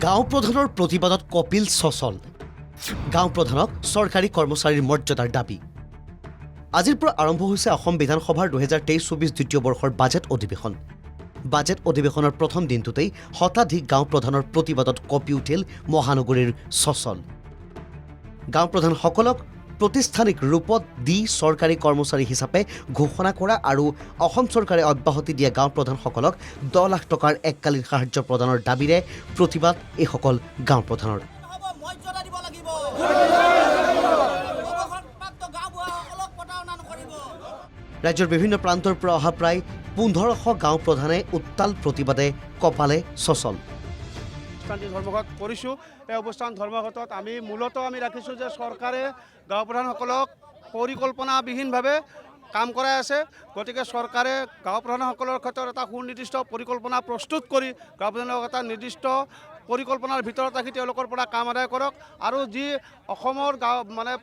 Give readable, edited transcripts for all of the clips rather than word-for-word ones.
গাঁও প্ৰধানৰ প্ৰতিবাদত কপিল সচল গাঁও প্ৰধানক চৰকাৰী কৰ্মচাৰীৰ মৰ্যাদাৰ দাবী আজিৰ পৰা আৰম্ভ হৈছে অসম বিধানসভাৰ 2023-24 দ্বিতীয় বৰ্ষৰ বাজেট অধিৱেশন বাজেট অধিৱেশনৰ প্ৰথম দিনটোতেই শতাধিক গাঁও প্ৰধানৰ প্ৰতিবাদত কঁপি উঠিল মহানগৰীৰ সচল গাঁও প্ৰধানসকলক প্ৰতিষ্ঠানিক ৰূপত দি চৰকাৰী কৰ্মচাৰী হিচাপে ঘোষণা কৰা আৰু অসম চৰকাৰে অব্যাহতি দিয়া গাঁও প্ৰধানসকলক 10 লাখ টকাৰ এককালীন সাহায্য প্ৰদানৰ দাবীৰে প্ৰতিবাদ এইসকল গাঁও প্ৰধানৰ ৰাজ্যৰ বিভিন্ন প্ৰান্তৰ পৰা অহা প্ৰায় 1500 গাঁও প্ৰধানে উত্তাল প্ৰতিবাদে কপালে সচল ধৰ্মঘট কৰিছোঁ এই অৱস্থান ধৰ্মঘটত আমি মূলতঃ ৰাখিছোঁ যে চৰকাৰে গাঁও প্ৰধানসকলক পৰিকল্পনাবিহীনভাৱে কাম কৰাই আছে গতিকে চৰকাৰে গাঁও প্ৰধানসকলৰ ক্ষেত্ৰত এটা সুনিৰ্দিষ্ট পৰিকল্পনা প্ৰস্তুত কৰি গাঁও প্ৰধানক এটা নিৰ্দিষ্ট পৰিকল্পনাৰ ভিতৰত ৰাখি তেওঁলোকৰ পৰা কাম আদায় কৰক আৰু যি অসমৰ গাঁও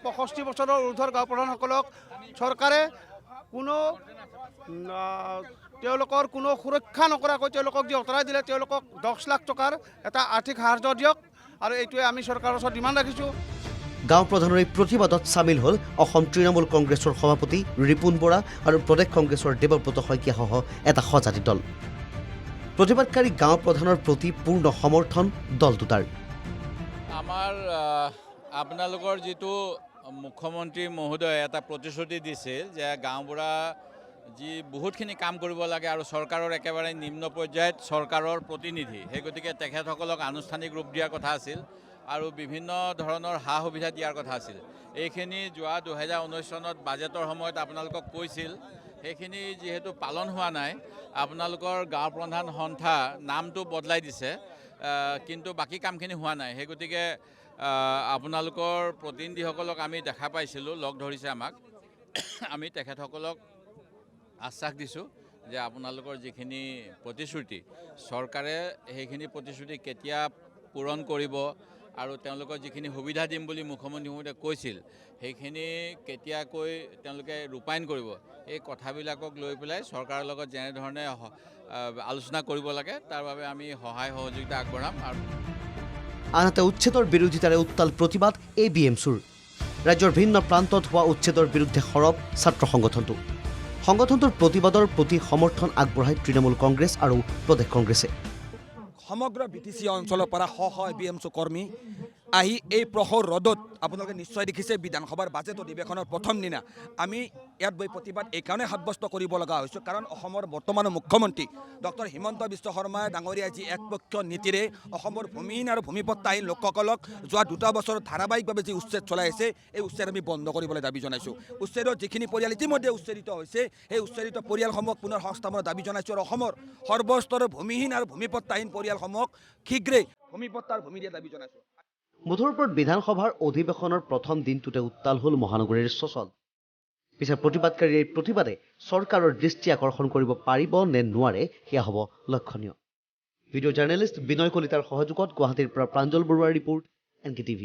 65 বছৰৰ ঊৰ্ধৰ গাঁও প্ৰধানসকলক চৰকাৰে তেওঁলোকৰ কোনো সুৰক্ষা নকৰাকৈ তেওঁলোকক যি অঁতৰাই দিলে তেওঁলোকক 10 লাখ টকাৰ এটা আৰ্থিক সাহায্য দিয়ক আৰু এইটোৱে আমি চৰকাৰৰ ওচৰত ডিমাণ্ড ৰাখিছোঁ গাঁও প্ৰধানৰ এই প্ৰতিবাদত সামিল হ'ল অসম তৃণমূল কংগ্ৰেছৰ সভাপতি ৰিপুণ বৰা আৰু প্ৰদেশ কংগ্ৰেছৰ দেৱব্ৰত শইকীয়াসহ এটা সজাতি দল প্ৰতিবাদকাৰী গাঁও প্ৰধানৰ প্ৰতি পূৰ্ণ সমৰ্থন দল দুটাৰ আমাৰ আপোনালোকৰ যিটো মুখ্যমন্ত্ৰী মহোদয়ে এটা প্ৰতিশ্ৰুতি দিছিল যে গাঁওবুঢ়া যি বহুতখিনি কাম কৰিব লাগে আৰু চৰকাৰৰ একেবাৰে নিম্ন পৰ্যায়ত চৰকাৰৰ প্ৰতিনিধি সেই গতিকে তেখেতসকলক আনুষ্ঠানিক ৰূপ দিয়াৰ কথা আছিল আৰু বিভিন্ন ধৰণৰ সা সুবিধা দিয়াৰ কথা আছিল এইখিনি যোৱা 2019 চনত বাজেটৰ সময়ত আপোনালোকক কৈছিল সেইখিনি যিহেতু পালন হোৱা নাই আপোনালোকৰ গাঁও প্ৰধান সন্থা নামটো বদলাই দিছে কিন্তু বাকী কামখিনি হোৱা নাই সেই গতিকে আপোনালোকৰ প্ৰতিনিধিসকলক আমি দেখা পাইছিলোঁ লগ ধৰিছে আমাক আমি তেখেতসকলক আশ্বাস দিছোঁ যে আপোনালোকৰ যিখিনি প্ৰতিশ্ৰুতি চৰকাৰে সেইখিনি প্ৰতিশ্ৰুতি কেতিয়া পূৰণ কৰিব আৰু তেওঁলোকৰ যিখিনি সুবিধা দিম বুলি মুখ্যমন্ত্ৰী মহোদয়ে কৈছিল সেইখিনি কেতিয়াকৈ তেওঁলোকে ৰূপায়ণ কৰিব এই কথাবিলাকক লৈ পেলাই চৰকাৰৰ লগত যেনেধৰণে আলোচনা কৰিব লাগে তাৰ বাবে আমি সহায় সহযোগিতা আগবঢ়াম আৰু আনহাতে উচ্ছেদৰ বিৰোধিতাৰে উত্তাল প্ৰতিবাদ ABMCৰ ৰাজ্যৰ ভিন্ন প্ৰান্তত হোৱা উচ্ছেদৰ বিৰুদ্ধে সৰব ছাত্ৰ সংগঠনটোৰ প্ৰতিবাদৰ প্ৰতি সমৰ্থন আগবঢ়ায় তৃণমূল কংগ্ৰেছ আৰু প্ৰদেশ কংগ্ৰেছে সমগ্ৰ BTC অঞ্চলৰ পৰা ABMC কৰ্মী আহি এই প্ৰহৰ ৰদত আপোনালোকে নিশ্চয় দেখিছে বিধানসভাৰ বাজেট অধিৱেশনৰ প্ৰথম দিনা আমি ইয়াত বৈ প্ৰতিবাদ এইকাৰণে সাব্যস্ত কৰিব লগা হৈছোঁ কাৰণ অসমৰ বৰ্তমানৰ মুখ্যমন্ত্ৰী ডক্টৰ হিমন্ত বিশ্ব শৰ্মা ডাঙৰীয়া যি একপক্ষীয় নীতিৰে অসমৰ ভূমিহীন আৰু ভূমিপট্টাহীন লোকসকলক যোৱা 2 বছৰ ধাৰাবাহিকভাৱে যি উচ্ছেদ চলাই আছে এই উচ্ছেদ আমি বন্ধ কৰিবলৈ দাবী জনাইছোঁ উচ্ছেদৰ যিখিনি পৰিয়াল ইতিমধ্যে উচ্ছেদিত হৈছে সেই উচ্ছেদিত পৰিয়ালসমূহক পুনৰ সংস্থাপনৰ দাবী জনাইছোঁ আৰু অসমৰ সৰ্বস্তৰৰ ভূমিহীন আৰু ভূমিপট্টাহীন পৰিয়ালসমূহক শীঘ্ৰেই ভূমিপট্টাৰ ভূমি দিয়াৰ দাবী জনাইছোঁ বুধৰ পৰা বিধানসভাৰ অধিৱেশনৰ প্ৰথম দিনটোতে উত্তাল হ'ল মহানগৰীৰ সচল পিছে প্ৰতিবাদকাৰীৰ এই প্ৰতিবাদে চৰকাৰৰ দৃষ্টি আকৰ্ষণ কৰিব পাৰিব নে নোৱাৰে সেয়া হ'ব লক্ষণীয় ভিডিঅ' জাৰ্নেলিষ্ট বিনয় কলিতাৰ সহযোগত গুৱাহাটীৰ পৰা প্ৰাঞ্জল বৰুৱাৰ ৰিপৰ্ট NKTV